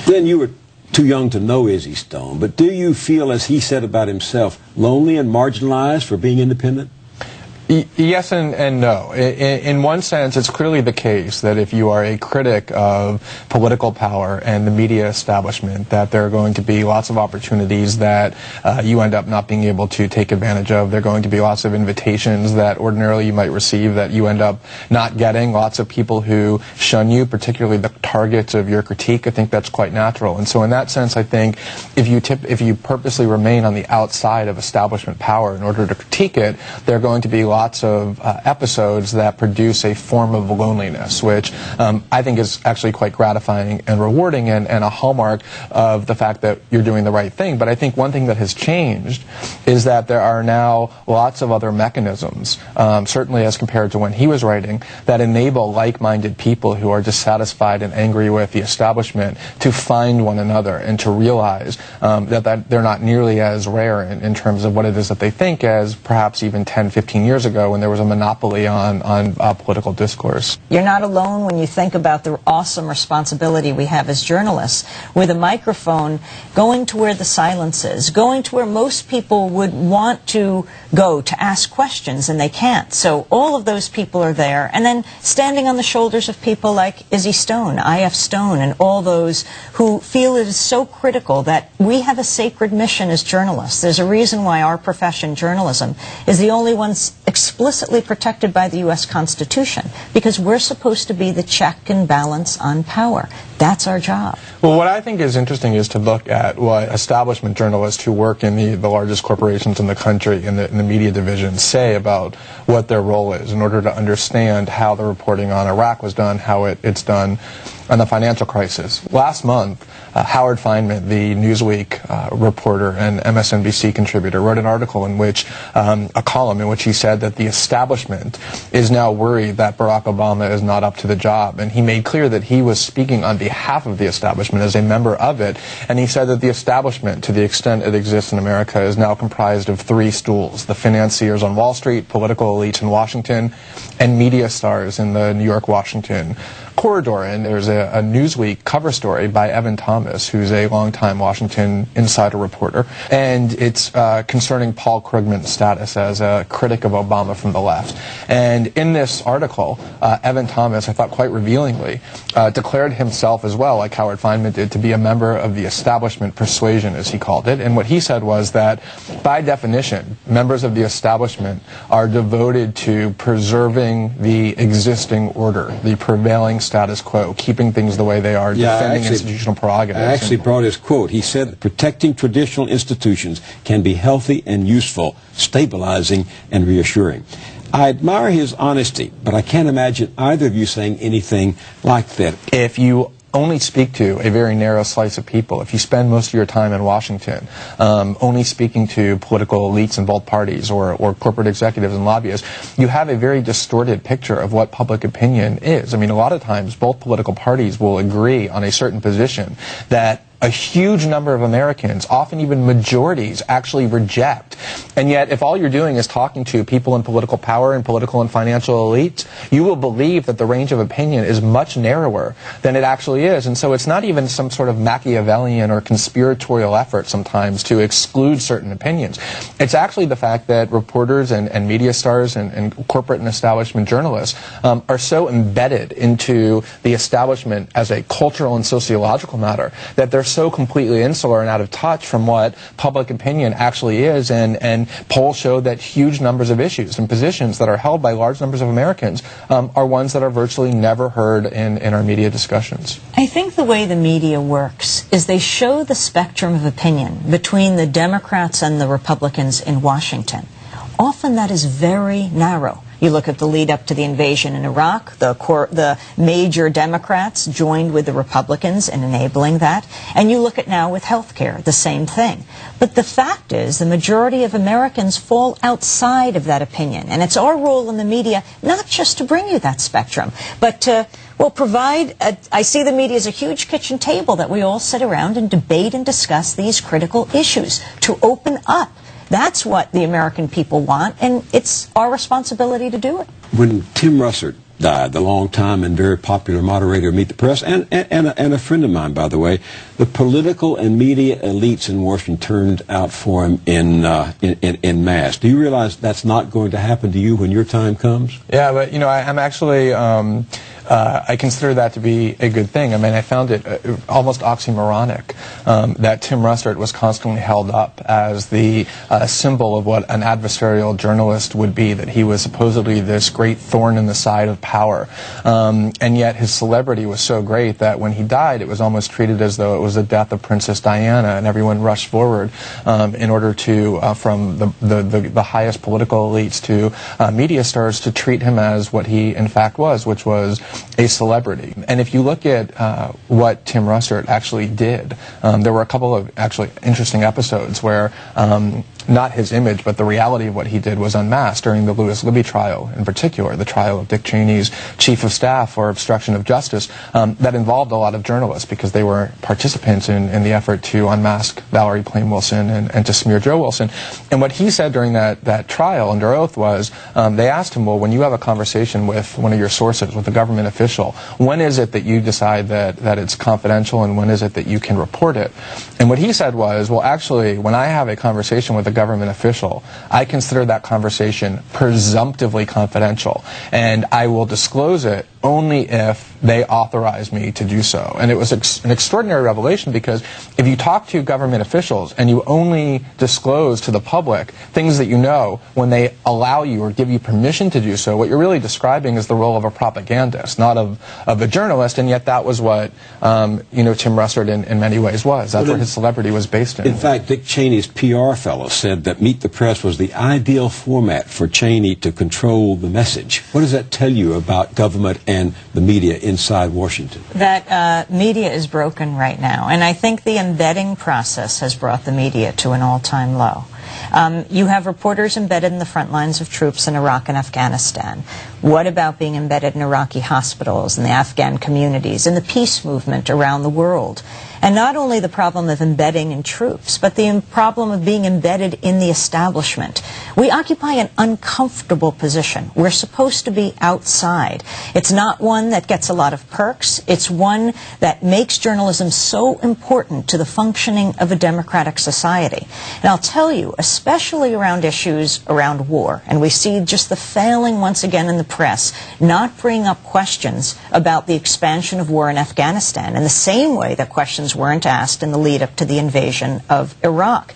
Then you were too young to know Izzy Stone, but do you feel, as he said about himself, lonely and marginalized for being independent? Yes and no. In one sense, it's clearly the case that if you are a critic of political power and the media establishment, that there are going to be lots of opportunities that you end up not being able to take advantage of. There are going to be lots of invitations that ordinarily you might receive that you end up not getting. Lots of people who shun you, particularly the targets of your critique. I think that's quite natural. And so in that sense, I think if you purposely remain on the outside of establishment power in order to critique it, there are going to be lots of episodes that produce a form of loneliness, which I think is actually quite gratifying and rewarding and a hallmark of the fact that you're doing the right thing. But I think one thing that has changed is that there are now lots of other mechanisms, certainly as compared to when he was writing, that enable like-minded people who are dissatisfied and angry with the establishment to find one another and to realize that they're not nearly as rare in terms of what it is that they think as perhaps even 10, 15 years ago when there was a monopoly on political discourse. You're not alone when you think about the awesome responsibility we have as journalists, with a microphone going to where the silence is, going to where most people would want to go to ask questions and they can't. So all of those people are there, and then standing on the shoulders of people like Izzy Stone, I.F. Stone, and all those who feel it is so critical that we have a sacred mission as journalists. There's a reason why our profession, journalism, is the only one explicitly protected by the U.S. Constitution, because we're supposed to be the check and balance on power. That's our job. Well, what I think is interesting is to look at what establishment journalists who work in the largest corporations in the country, in the media division, say about what their role is in order to understand how the reporting on Iraq was done, how it's done on the financial crisis. Last month, Howard Fineman, the Newsweek reporter and MSNBC contributor, wrote an article in which, a column in which he said that the establishment is now worried that Barack Obama is not up to the job. And he made clear that he was speaking on behalf of the establishment as a member of it. And he said that the establishment, to the extent it exists in America, is now comprised of three stools: the financiers on Wall Street, political elites in Washington, and media stars in the New York-Washington corridor. And there's a Newsweek cover story by Evan Thomas, who's a longtime Washington insider reporter, and it's concerning Paul Krugman's status as a critic of Obama from the left. And in this article, Evan Thomas, I thought quite revealingly, declared himself as well, like Howard Fineman did, to be a member of the establishment persuasion, as he called it. And what he said was that, by definition, members of the establishment are devoted to preserving the existing order, the prevailing status quo, keeping things the way they are, defending institutional prerogatives. I actually brought his quote. He said, "Protecting traditional institutions can be healthy and useful, stabilizing and reassuring." I admire his honesty, but I can't imagine either of you saying anything like that. If you only speak to a very narrow slice of people, if you spend most of your time in Washington only speaking to political elites in both parties or corporate executives and lobbyists, you have a very distorted picture of what public opinion is. I mean, a lot of times both political parties will agree on a certain position that a huge number of Americans, often even majorities, actually reject. And yet, if all you're doing is talking to people in political power and political and financial elites, you will believe that the range of opinion is much narrower than it actually is. And so it's not even some sort of Machiavellian or conspiratorial effort sometimes to exclude certain opinions. It's actually the fact that reporters and media stars and corporate and establishment journalists are so embedded into the establishment as a cultural and sociological matter that they're so completely insular and out of touch from what public opinion actually is, and polls show that huge numbers of issues and positions that are held by large numbers of Americans are ones that are virtually never heard in our media discussions. I think the way the media works is they show the spectrum of opinion between the Democrats and the Republicans in Washington. Often that is very narrow. You look at the lead up to the invasion in Iraq, the major Democrats joined with the Republicans in enabling that. And you look at now with health care, the same thing. But the fact is the majority of Americans fall outside of that opinion. And it's our role in the media not just to bring you that spectrum, but to, well, provide, I see the media as a huge kitchen table that we all sit around and debate and discuss these critical issues, to open up. That's what the American people want, and it's our responsibility to do it. When Tim Russert died, the longtime and very popular moderator of Meet the Press, and a friend of mine, by the way. The political and media elites in Washington turned out for him in mass. Do you realize that's not going to happen to you when your time comes? Yeah, but I'm actually I consider that to be a good thing. I mean, I found it almost oxymoronic that Tim Russert was constantly held up as the symbol of what an adversarial journalist would be, that he was supposedly this great thorn in the side of power. And yet his celebrity was so great that when he died, it was almost treated as though it was the death of Princess Diana, and everyone rushed forward in order to, from the highest political elites to media stars, to treat him as what he in fact was, which was a celebrity. And if you look at what Tim Russert actually did, there were a couple of actually interesting episodes where not his image, but the reality of what he did was unmasked during the Louis Libby trial, in particular, the trial of Dick Cheney's chief of staff for obstruction of justice, that involved a lot of journalists because they were participants in the effort to unmask Valerie Plame Wilson and to smear Joe Wilson. And what he said during that trial under oath was, they asked him, well, when you have a conversation with one of your sources, with a government official, when is it that you decide that it's confidential, and when is it that you can report it? And what he said was, well, actually, when I have a conversation with a government official, I consider that conversation presumptively confidential, and I will disclose it only if they authorize me to do so. And it was an extraordinary revelation, because if you talk to government officials and you only disclose to the public things that you know when they allow you or give you permission to do so, what you're really describing is the role of a propagandist, not of a journalist. And yet that was what Tim Russert in many ways was. That's what his celebrity was based in. In fact, Dick Cheney's PR fellow said that Meet the Press was the ideal format for Cheney to control the message. What does that tell you about government and the media inside Washington? That media is broken right now, and I think the embedding process has brought the media to an all-time low. You have reporters embedded in the front lines of troops in Iraq and Afghanistan. What about being embedded in Iraqi hospitals, in the Afghan communities, in the peace movement around the world? And not only the problem of embedding in troops, but the problem of being embedded in the establishment. We occupy an uncomfortable position. We're supposed to be outside. It's not one that gets a lot of perks. It's one that makes journalism so important to the functioning of a democratic society. And I'll tell you, especially around issues around war, and we see just the failing once again in the press, not bringing up questions about the expansion of war in Afghanistan in the same way that questions weren't asked in the lead up to the invasion of Iraq.